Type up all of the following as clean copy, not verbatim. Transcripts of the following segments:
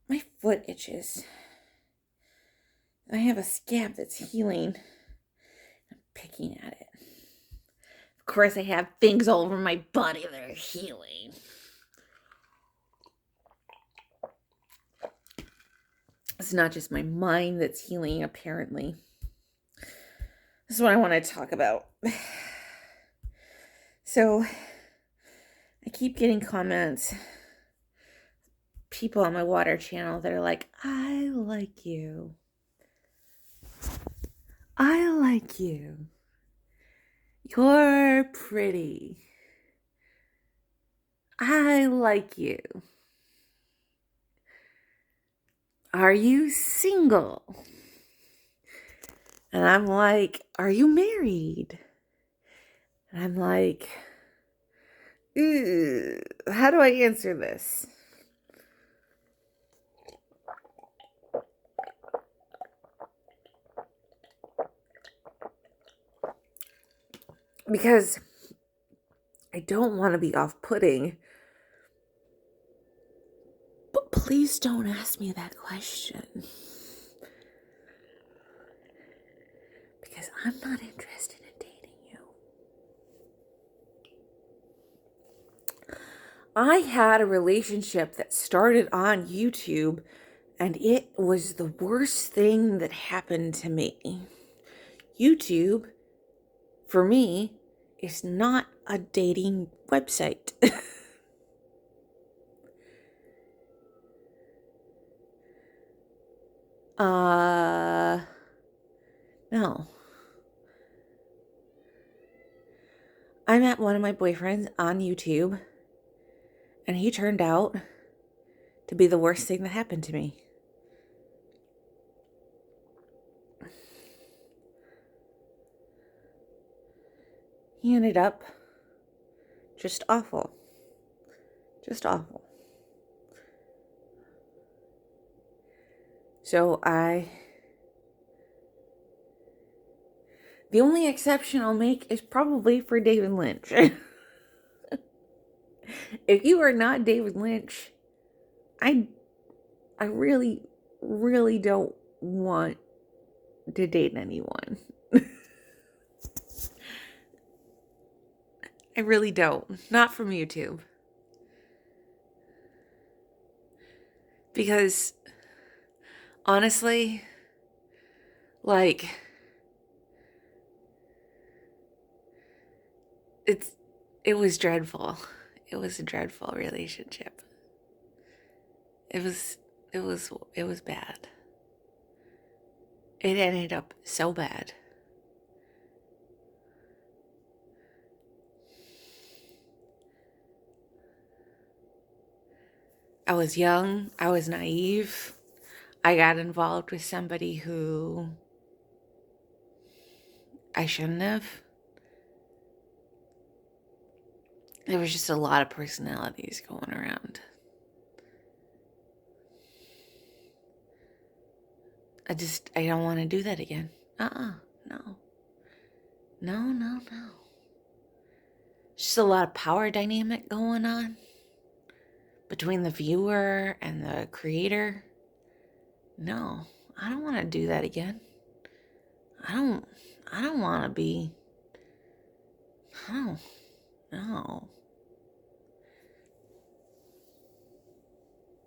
My foot itches. I have a scab that's healing. I'm picking at it. Of course, I have things all over my body that are healing. It's not just my mind that's healing, apparently. This is what I want to talk about. So, I keep getting comments, people on my water channel that are like, I like you. I like you. You're pretty. I like you. Are you single? And I'm like, are you married? And I'm like, how do I answer this? Because I don't want to be off-putting. But please don't ask me that question. Because I'm not interested in dating you. I had a relationship that started on YouTube, and it was the worst thing that happened to me. YouTube, for me, is not a dating website. No. I met one of my boyfriends on YouTube, and he turned out to be the worst thing that happened to me. He ended up just awful. Just awful. So the only exception I'll make is probably for David Lynch. If you are not David Lynch, I really, really don't want to date anyone. I really don't. Not from YouTube. Because, honestly, like, it was dreadful. It was a dreadful relationship. It was bad. It ended up so bad. I was young. I was naive. I got involved with somebody who I shouldn't have. There was just a lot of personalities going around. I don't want to do that again. No. No. Just a lot of power dynamic going on between the viewer and the creator. No, I don't want to do that again. I don't want to be. No.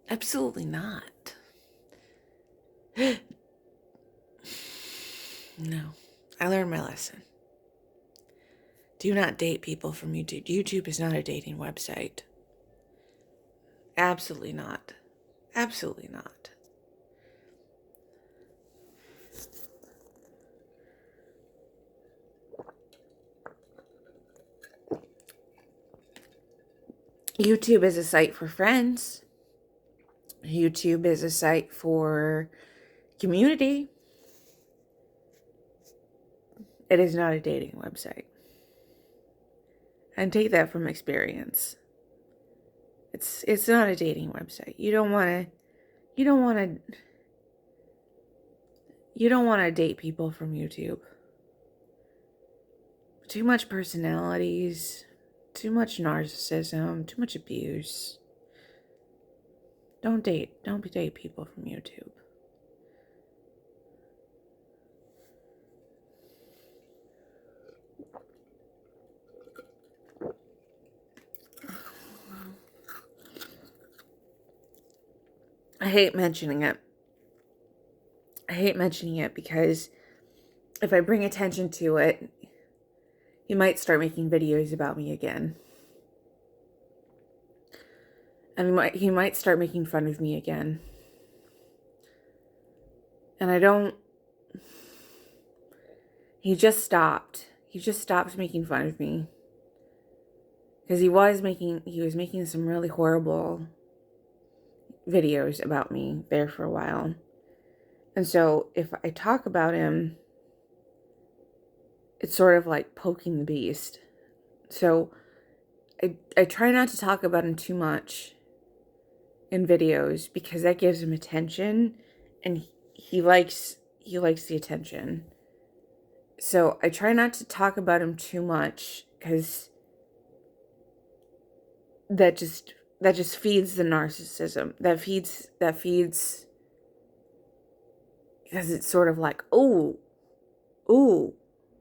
Absolutely not. No. I learned my lesson. Do not date people from YouTube. YouTube is not a dating website. Absolutely not. Absolutely not. YouTube is a site for friends. YouTube is a site for community. It is not a dating website. And take that from experience. It's not a dating website. You don't want to date people from YouTube. Too much personalities, too much narcissism, too much abuse. Don't date people from YouTube. I hate mentioning it. Because if I bring attention to it, he might start making videos about me again. And he might start making fun of me again. And he just stopped. He just stopped making fun of me. Because he was making some really horrible videos about me there for a while. And so if I talk about him, it's sort of like poking the beast. So I try not to talk about him too much in videos because that gives him attention, and he likes the attention. So I try not to talk about him too much because that just feeds the narcissism. That feeds because it's sort of like, oh,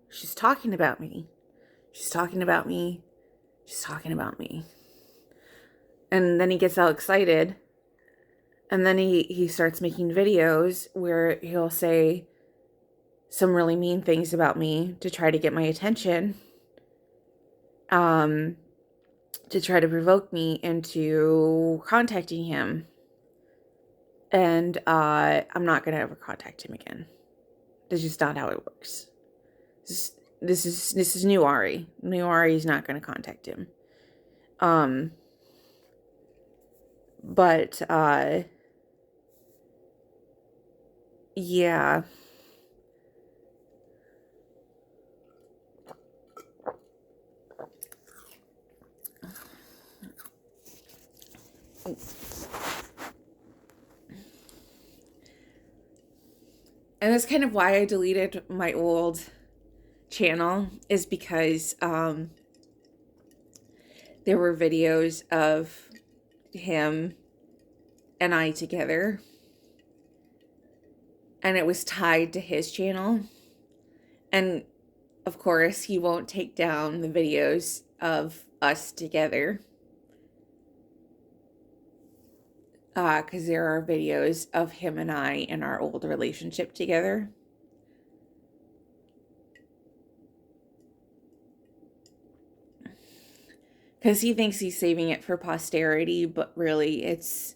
she's talking about me. She's talking about me. She's talking about me. And then he gets all excited. And then he starts making videos where he'll say some really mean things about me to try to get my attention. To try to provoke me into contacting him. And I'm not going to ever contact him again. That's just not how it works. This is new Ari. New Ari is not going to contact him. But yeah. And that's kind of why I deleted my old channel, is because there were videos of him and I together, and it was tied to his channel. And of course, he won't take down the videos of us together, because there are videos of him and I in our old relationship together. Because he thinks he's saving it for posterity, but really it's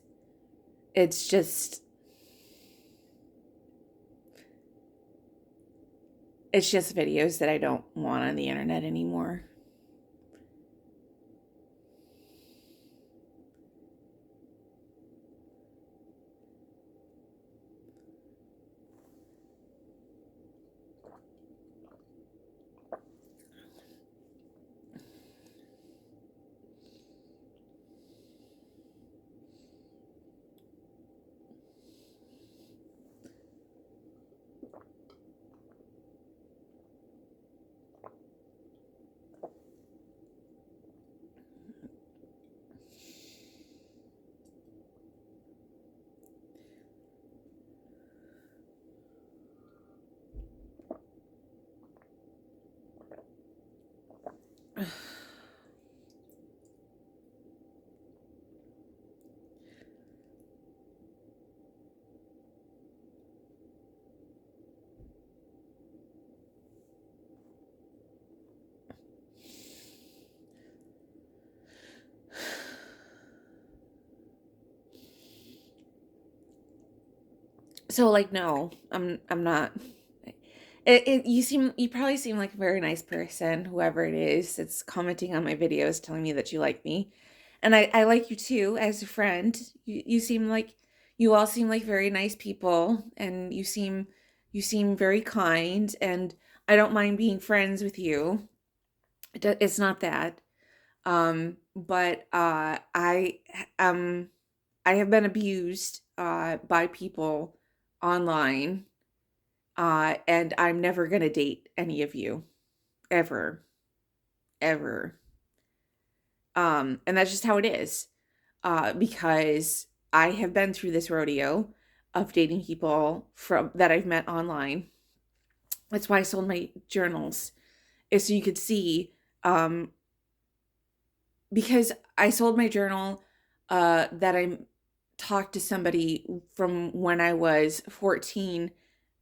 just videos that I don't want on the internet anymore. So like, no, I'm not. You probably seem like a very nice person, whoever it is that's commenting on my videos, telling me that you like me. And I like you too as a friend. You all seem like very nice people, and you seem very kind, and I don't mind being friends with you. It's not that. But um I have been abused by people online, and I'm never gonna date any of you, ever, ever. And that's just how it is, because I have been through this rodeo of dating people from that I've met online. That's why I sold my journals, is so you could see, um, because I sold my journal that I talked to somebody from when I was 14.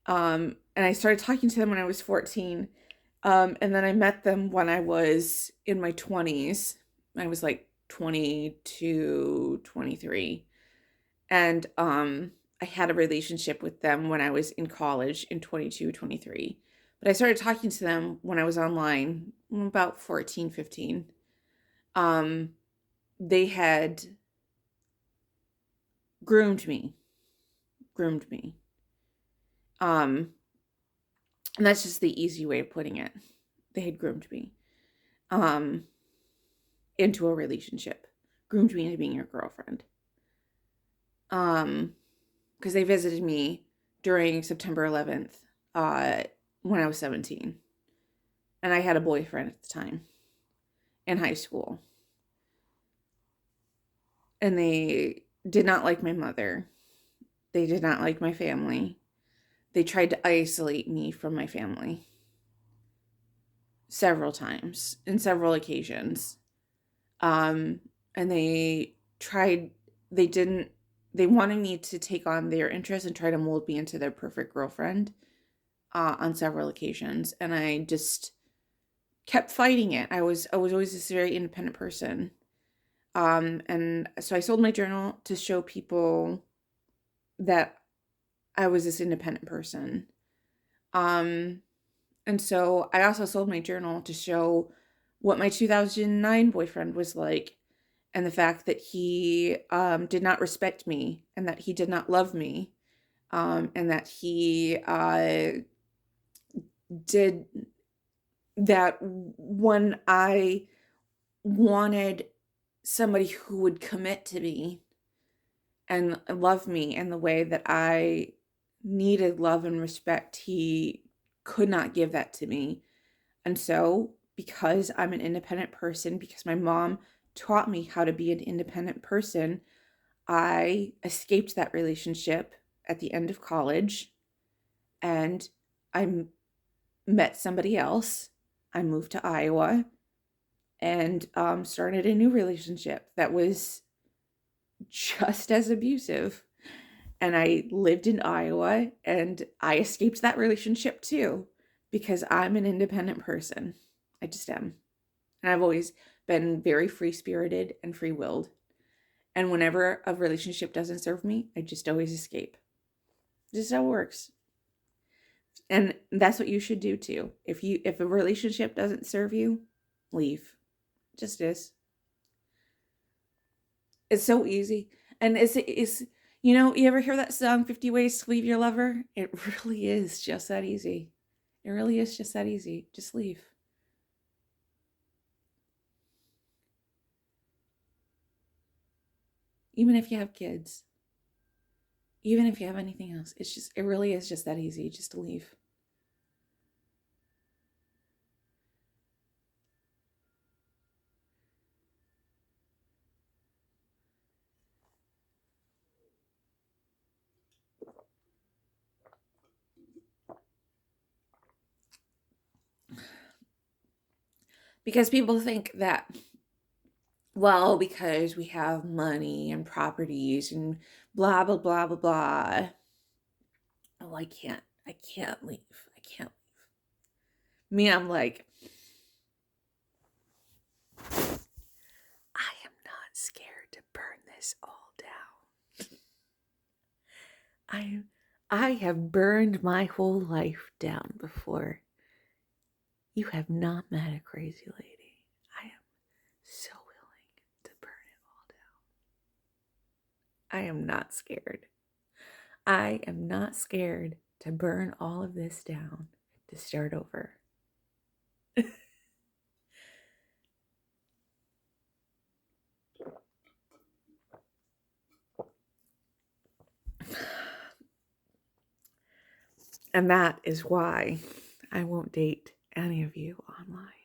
And I started talking to them when I was 14. And then I met them when I was in my 20s. I was like 22, 23. And I had a relationship with them when I was in college in 22, 23. But I started talking to them when I was online, about 14, 15. Um, they had groomed me, groomed me. Um, and that's just the easy way of putting it. They had groomed me um, into a relationship, groomed me into being your girlfriend. Because they visited me during September 11th when I was 17. And I had a boyfriend at the time in high school. And they did not like my mother. They did not like my family. They tried to isolate me from my family several times, in several occasions. Um, and they didn't, they wanted me to take on their interests and try to mold me into their perfect girlfriend on several occasions. And I just kept fighting it. I was always this very independent person. And so I sold my journal to show people that I was this independent person. Um, and so I also sold my journal to show what my 2009 boyfriend was like, and the fact that he did not respect me, and that he did not love me, and that he did that when I wanted somebody who would commit to me and love me in the way that I needed love and respect, he could not give that to me. And so, because I'm an independent person, because my mom taught me how to be an independent person, I escaped that relationship at the end of college, and I met somebody else. I moved to Iowa and started a new relationship that was just as abusive. And I lived in Iowa, and I escaped that relationship too, because I'm an independent person. I just am. And I've always been very free spirited and free willed. And whenever a relationship doesn't serve me, I just always escape. Just how it works. And that's what you should do too. If a relationship doesn't serve you, leave. Just is. It's so easy. And you ever hear that song 50 Ways to Leave Your Lover? It really is just that easy. It really is just that easy. Just leave. Even if you have kids. Even if you have anything else. It really is just that easy just to leave. Because people think that, well, because we have money and properties and blah, blah, blah, blah, blah. Oh, I can't leave. I can't leave. Me, I'm like, I am not scared to burn this all down. I have burned my whole life down before. You have not met a crazy lady. I am so willing to burn it all down. I am not scared. I am not scared to burn all of this down to start over. And that is why I won't date any of you online.